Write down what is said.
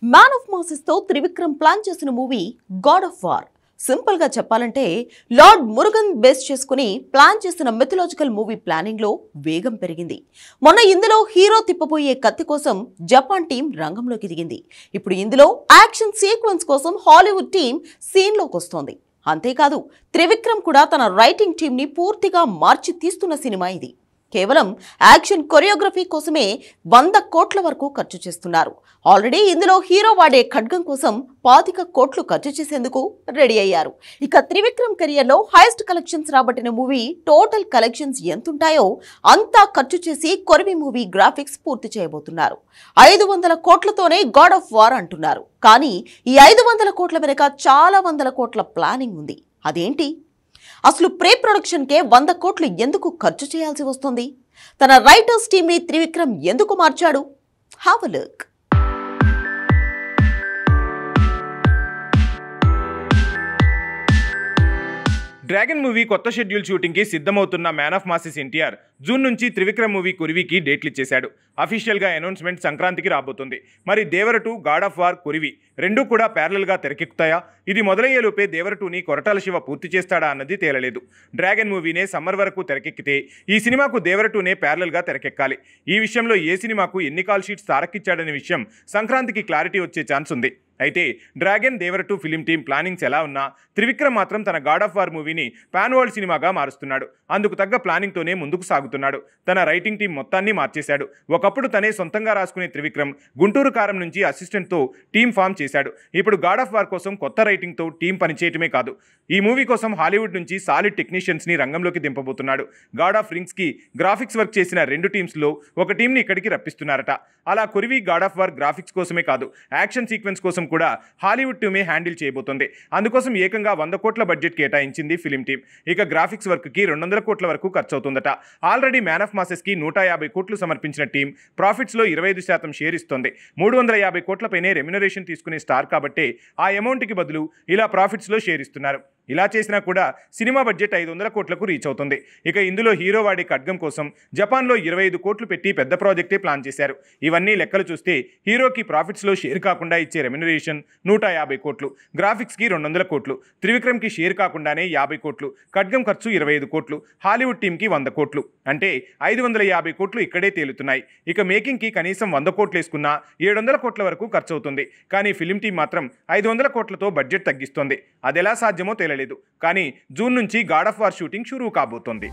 Man of masses తో Trivikram plan చేసిన movie God of war. Simple గా చెప్పాలంటే లార్డ్ మురుగన్ బేస్ చేసుకుని ప్లాన్ చేసిన మిథలాజికల్ మూవీ ప్లానింగ్ లో వేగం పెరిగింది. మొన్న ఇందులో హీరో తిప్పబోయే కత్తి కోసం జపాన్ టీం రంగంలోకి దిగింది. ఇప్పుడు ఇందులో యాక్షన్ సీక్వెన్స్ కోసం హాలీవుడ్ టీం సీన్ లోకి వస్తోంది. అంతేకాదు త్రివిక్రమ్ కూడా తన రైటింగ్ టీం ని పూర్తిగా మార్చి తీస్తున్న సినిమా ఇది. కేవలం యాక్షన్ కొరియోగ్రఫీ కోసమే 100 కోట్ల వరకు ఖర్చు చేస్తున్నారు. ఆల్రెడీ ఇందులో హీరో వాడే ఖడ్గం కోసం 25 కోట్లు ఖర్చు చేసేందుకు రెడీ అయ్యారు. ఇక త్రివిక్రమ్ కెరియర్ లో హైయెస్ట్ కలెక్షన్స్ రాబట్టిన మూవీ టోటల్ కలెక్షన్స్ ఎంతుంటాయో అంతా ఖర్చు చేసి కొరివి మూవీ గ్రాఫిక్స్ పూర్తి చేయబోతున్నారు. 500 కోట్లతోనే గాడ్ ఆఫ్ వార్ అంటున్నారు. కానీ ఈ 500 కోట్ల వెనుక చాలా వందల కోట్ల ప్లానింగ్ ఉంది. అదేంటి? అసలు ప్రీ ప్రొడక్షన్ కే 100 కోట్లు ఎందుకు ఖర్చు చేయాల్సి వస్తుంది? తన రైటర్స్ టీమ్ ని త్రివిక్రమ్ ఎందుకు మార్చాడు? Have a look. Dragon movie కొత్త షెడ్యూల్ షూటింగ్ కి సిద్ధమవుతున్న man of masses NTR June నుంచి త్రివిక్రమ్ మూవీ కురివికి డేట్లు ఇచ్చేశాడు. అఫీషియల్ గా అనౌన్స్మెంట్ సంక్రాంతికి రాబోతుంది. మరి దేవర 2, గాడ్ ఆఫ్ వార్, కురివి రెండూ కూడా ప్యారలల్ గా తెరకెక్కుతాయా? ఇది మొదలయ్యేలోపే దేవర 2ని కొరటాల శివ పూర్తి చేస్తాడా అన్నది తేలలేదు. డ్రాగన్ మూవీనే సమ్మర్ వరకు తెరకెక్కితే ఈ సినిమాకు దేవర 2నే ప్యారలల్ గా తెరకెక్కాలి. ఈ విషయంలో ఏ సినిమాకు ఎన్ని కాల్ షీట్స్ తారక్కిచ్చాడనే విషయం సంక్రాంతికి క్లారిటీ వచ్చే ఛాన్స్ ఉంది. అయితే డ్రాగన్, దేవర 2 ఫిలిం టీం ప్లానింగ్స్ ఎలా ఉన్నా త్రివిక్రమ్ మాత్రం తన గాడ్ ఆఫ్ వార్ మూవీని పాన్ వరల్డ్ సినిమాగా మారుస్తున్నాడు. అందుకు తగ్గ ప్లానింగ్తోనే ముందుకు సాగుతున్నాడు. తన రైటింగ్ టీం మొత్తాన్ని మార్చేశాడు. ఒకప్పుడు తనే సొంతంగా రాసుకునే త్రివిక్రమ్ గుంటూరు కారం నుంచి అసిస్టెంట్తో టీం ఫామ్ చేశాడు. ఇప్పుడు గాడ్ ఆఫ్ వార్ కోసం కొత్త రైటింగ్తో టీం పనిచేయటమే కాదు, ఈ మూవీ కోసం హాలీవుడ్ నుంచి సాలిడ్ టెక్నీషియన్స్ని రంగంలోకి దింపబోతున్నాడు. గాడ్ ఆఫ్ రింగ్స్కి గ్రాఫిక్స్ వర్క్ చేసిన 2 టీమ్స్లో ఒక టీంని ఇక్కడికి రప్పిస్తున్నారట. అలా Kuravi God of war graphics కోసమే కాదు, యాక్షన్ సీక్వెన్స్ కోసం కూడా హాలీవుడ్ టీమే హ్యాండిల్ చేయబోతోంది. అందుకోసం ఏకంగా 100 కోట్ల బడ్జెట్ కేటాయించింది ఫిలిం టీం. ఇక గ్రాఫిక్స్ వర్క్కి 200 కోట్ల వరకు ఖర్చు అవుతుందట. ఆల్రెడీ మ్యాన్ ఆఫ్ మాసెస్కి 150 కోట్లు సమర్పించిన టీం ప్రాఫిట్స్లో 25% షేర్ ఇస్తోంది. 350 కోట్లపైనే రెమ్యునరేషన్ తీసుకునే స్టార్ కాబట్టే ఆ అమౌంట్కి బదులు ఇలా ప్రాఫిట్స్లో షేర్ ఇస్తున్నారు. ఇలా చేసినా కూడా సినిమా బడ్జెట్ 500 కోట్లకు రీచ్ అవుతుంది. ఇక ఇందులో హీరో వాడి ఖడ్గం కోసం జపాన్లో 25 కోట్లు పెట్టి పెద్ద ప్రాజెక్టే ప్లాన్ చేశారు. ఇవన్నీ లెక్కలు చూస్తే హీరోకి ప్రాఫిట్స్లో షేర్ కాకుండా ఇచ్చే రెమ్యునరేషన్ 150 కోట్లు, గ్రాఫిక్స్కి 200 కోట్లు, త్రివిక్రమ్కి షేర్ కాకుండానే 50 కోట్లు, ఖడ్గం ఖర్చు 25 కోట్లు, హాలీవుడ్ టీంకి 100 కోట్లు అంటే 550 కోట్లు ఇక్కడే తేలుతున్నాయి. ఇక మేకింగ్కి కనీసం 100 కోట్లు వేసుకున్నా 700 కోట్ల వరకు ఖర్చు అవుతుంది. కానీ ఫిలిం టీం మాత్రం 500 కోట్లతో బడ్జెట్ తగ్గిస్తోంది. అదెలా సాధ్యమో తెలియలేదు. కానీ జూన్ నుంచి గాడ్ ఆఫ్ వార్ షూటింగ్ షురూ కాబోతోంది.